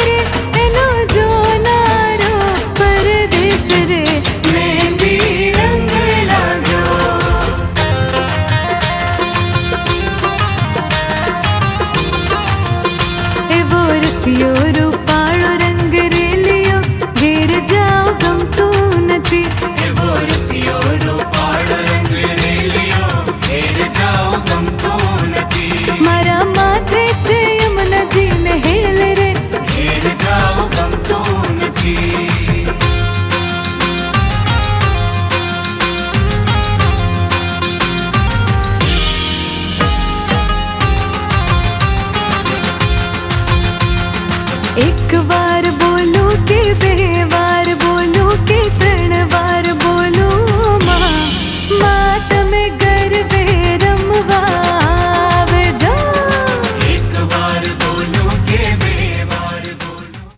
रे एनो जो नारो परदेस रे मेहंदी रंग लाग्यो। ए वो रसियो रूपाळो रंग रेलियो घेर जाओ गमतू नथी। ए वो रसियो रूपाळो रंग रेलियो घेर जाओ गमतू नथी। मारा माथे छे यमुना जी ने हेल रे घेर जाओ गमतू नथी। एक बार बोलूं कि बेवा